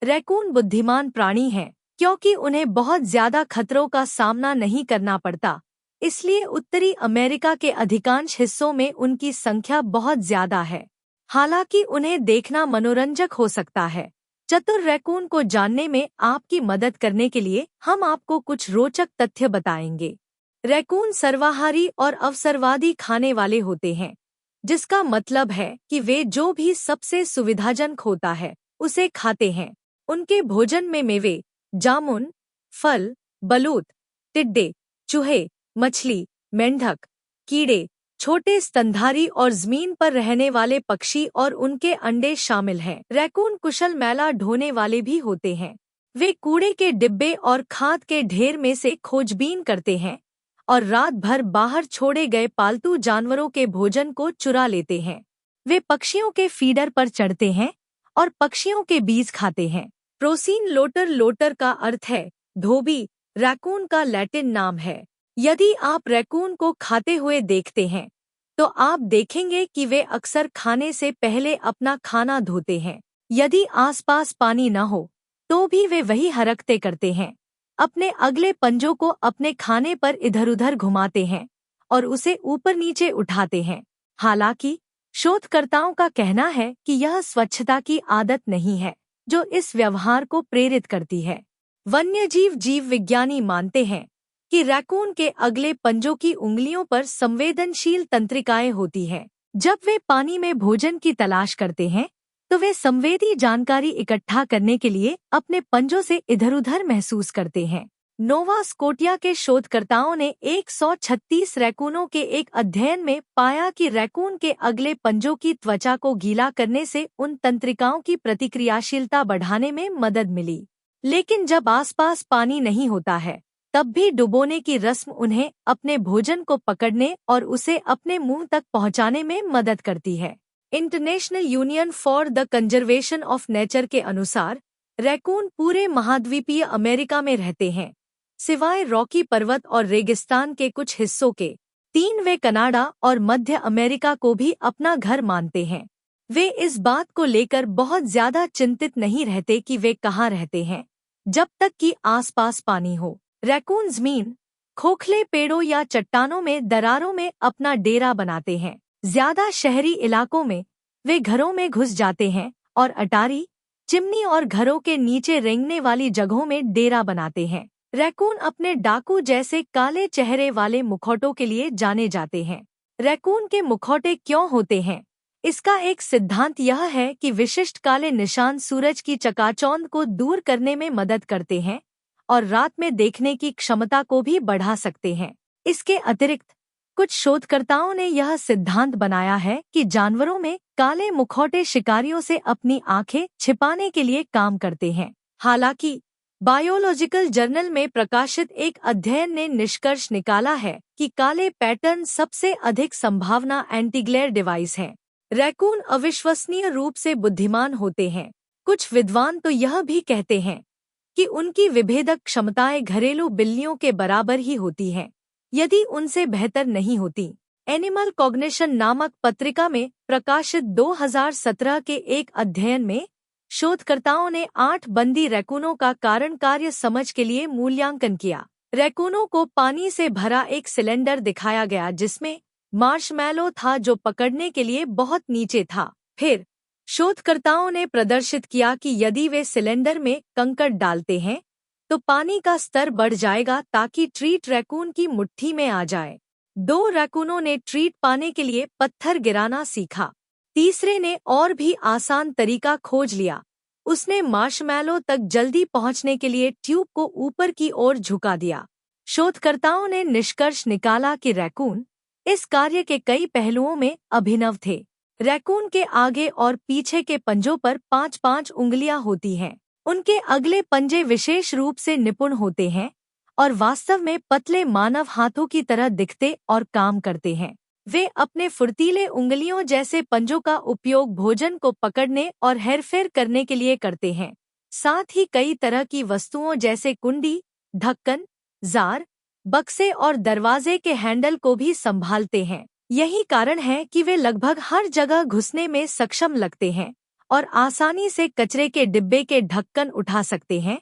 Raccoon बुद्धिमान प्राणी हैं क्योंकि उन्हें बहुत ज्यादा खतरों का सामना नहीं करना पड़ता, इसलिए उत्तरी अमेरिका के अधिकांश हिस्सों में उनकी संख्या बहुत ज्यादा है। हालांकि उन्हें देखना मनोरंजक हो सकता है। चतुर रैकून को जानने में आपकी मदद करने के लिए हम आपको कुछ रोचक तथ्य बताएंगे। रैकून सर्वाहारी और अवसरवादी खाने वाले होते हैं, जिसका मतलब है कि वे जो भी सबसे सुविधाजनक होता है उसे खाते हैं। उनके भोजन में मेवे, जामुन, फल, बलूत, टिड्डे, चूहे, मछली, मेंढक, कीड़े, छोटे स्तनधारी और जमीन पर रहने वाले पक्षी और उनके अंडे शामिल हैं। रैकून कुशल मैला ढोने वाले भी होते हैं। वे कूड़े के डिब्बे और खाद के ढेर में से खोजबीन करते हैं और रात भर बाहर छोड़े गए पालतू जानवरों के भोजन को चुरा लेते हैं। वे पक्षियों के फीडर पर चढ़ते हैं और पक्षियों के बीज खाते हैं। प्रोसीन लोटर, लोटर का अर्थ है धोबी, रैकून का लैटिन नाम है। यदि आप रैकून को खाते हुए देखते हैं तो आप देखेंगे कि वे अक्सर खाने से पहले अपना खाना धोते हैं। यदि आसपास पानी न हो तो भी वे वही हरकतें करते हैं। अपने अगले पंजों को अपने खाने पर इधर-उधर घुमाते हैं और उसे ऊपर नीचे उठाते हैं। हालांकि शोधकर्ताओं का कहना है कि यह स्वच्छता की आदत नहीं है जो इस व्यवहार को प्रेरित करती है। वन्यजीव जीव विज्ञानी मानते हैं कि रैकून के अगले पंजों की उंगलियों पर संवेदनशील तंत्रिकाएं होती हैं। जब वे पानी में भोजन की तलाश करते हैं तो वे संवेदी जानकारी इकट्ठा करने के लिए अपने पंजों से इधर-उधर महसूस करते हैं। नोवा स्कोटिया के शोधकर्ताओं ने 136 रैकूनों के एक अध्ययन में पाया कि रैकून के अगले पंजों की त्वचा को गीला करने से उन तंत्रिकाओं की प्रतिक्रियाशीलता बढ़ाने में मदद मिली। लेकिन जब आसपास पानी नहीं होता है तब भी डुबोने की रस्म उन्हें अपने भोजन को पकड़ने और उसे अपने मुंह तक पहुंचाने में मदद करती है। International union for the conservation of nature के अनुसार रैकून पूरे महाद्वीपीय अमेरिका में रहते हैं, सिवाय रॉकी पर्वत और रेगिस्तान के कुछ हिस्सों के। वे कनाडा और मध्य अमेरिका को भी अपना घर मानते हैं। वे इस बात को लेकर बहुत ज्यादा चिंतित नहीं रहते कि वे कहाँ रहते हैं, जब तक कि आसपास पानी हो। रैकून जमीन, खोखले पेड़ों या चट्टानों में दरारों में अपना डेरा बनाते हैं। ज्यादा शहरी इलाकों में वे घरों में घुस जाते हैं और अटारी, चिमनी और घरों के नीचे रेंगने वाली जगहों में डेरा बनाते हैं। रैकून अपने डाकू जैसे काले चेहरे वाले मुखौटों के लिए जाने जाते हैं। रैकून के मुखौटे क्यों होते हैं? इसका एक सिद्धांत यह है कि विशिष्ट काले निशान सूरज की चकाचौंध को दूर करने में मदद करते हैं और रात में देखने की क्षमता को भी बढ़ा सकते हैं। इसके अतिरिक्त कुछ शोधकर्ताओं ने यह सिद्धांत बनाया है कि जानवरों में काले मुखौटे शिकारियों से अपनी आंखें छिपाने के लिए काम करते हैं। हालांकि बायोलॉजिकल जर्नल में प्रकाशित एक अध्ययन ने निष्कर्ष निकाला है कि काले पैटर्न सबसे अधिक संभावना एंटीग्लेयर डिवाइस है। रैकून अविश्वसनीय रूप से बुद्धिमान होते हैं। कुछ विद्वान तो यह भी कहते हैं कि उनकी विभेदक क्षमताएं घरेलू बिल्लियों के बराबर ही होती हैं, यदि उनसे बेहतर नहीं होती। एनिमल कॉग्निशन नामक पत्रिका में प्रकाशित 2017 के एक अध्ययन में शोधकर्ताओं ने 8 बंदी रैकूनों का कारण कार्य समझ के लिए मूल्यांकन किया। रैकूनों को पानी से भरा एक सिलेंडर दिखाया गया जिसमें मार्शमैलो था जो पकड़ने के लिए बहुत नीचे था। फिर शोधकर्ताओं ने प्रदर्शित किया कि यदि वे सिलेंडर में कंकड़ डालते हैं तो पानी का स्तर बढ़ जाएगा ताकि ट्रीट रैकून की मुट्ठी में आ जाए। 2 रैकूनों ने ट्रीट पाने के लिए पत्थर गिराना सीखा। तीसरे ने और भी आसान तरीका खोज लिया। उसने मार्शमैलो तक जल्दी पहुंचने के लिए ट्यूब को ऊपर की ओर झुका दिया। शोधकर्ताओं ने निष्कर्ष निकाला कि रैकून इस कार्य के कई पहलुओं में अभिनव थे। रैकून के आगे और पीछे के पंजों पर 5-5 उंगलियां होती हैं। उनके अगले पंजे विशेष रूप से निपुण होते हैं और वास्तव में पतले मानव हाथों की तरह दिखते और काम करते हैं। वे अपने फुर्तीले उंगलियों जैसे पंजों का उपयोग भोजन को पकड़ने और हेरफेर करने के लिए करते हैं। साथ ही कई तरह की वस्तुओं जैसे कुंडी, ढक्कन, जार, बक्से और दरवाजे के हैंडल को भी संभालते हैं। यही कारण है कि वे लगभग हर जगह घुसने में सक्षम लगते हैं और आसानी से कचरे के डिब्बे के ढक्कन उठा सकते हैं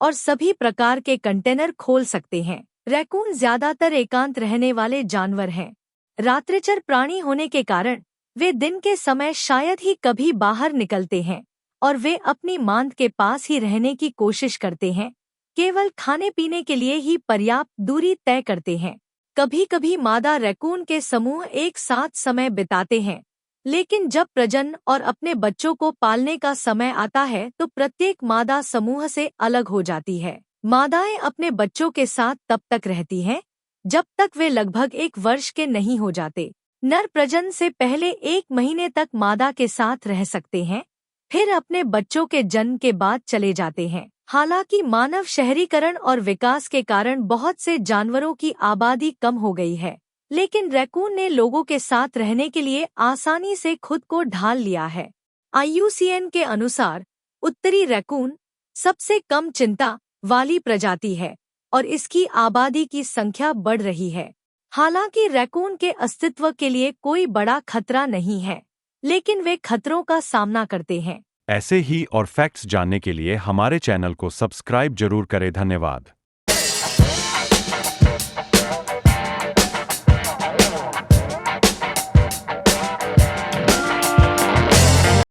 और सभी प्रकार के कंटेनर खोल सकते हैं। रैकून ज्यादातर एकांत रहने वाले जानवर हैं। रात्रिचर प्राणी होने के कारण वे दिन के समय शायद ही कभी बाहर निकलते हैं और वे अपनी मांद के पास ही रहने की कोशिश करते हैं। केवल खाने पीने के लिए ही पर्याप्त दूरी तय करते हैं। कभी कभी मादा रैकून के समूह एक साथ समय बिताते हैं, लेकिन जब प्रजनन और अपने बच्चों को पालने का समय आता है तो प्रत्येक मादा समूह से अलग हो जाती है। मादाएं अपने बच्चों के साथ तब तक रहती हैं जब तक वे लगभग 1 वर्ष के नहीं हो जाते। नर प्रजनन से पहले 1 महीने तक मादा के साथ रह सकते हैं, फिर अपने बच्चों के जन्म के बाद चले जाते हैं। हालांकि मानव शहरीकरण और विकास के कारण बहुत से जानवरों की आबादी कम हो गई है, लेकिन रैकून ने लोगों के साथ रहने के लिए आसानी से खुद को ढाल लिया है। IUCN के अनुसार उत्तरी रैकून सबसे कम चिंता वाली प्रजाति है और इसकी आबादी की संख्या बढ़ रही है। हालांकि रैकून के अस्तित्व के लिए कोई बड़ा खतरा नहीं है, लेकिन वे खतरों का सामना करते हैं। ऐसे ही और फैक्ट्स जानने के लिए हमारे चैनल को सब्सक्राइब जरूर करें। धन्यवाद।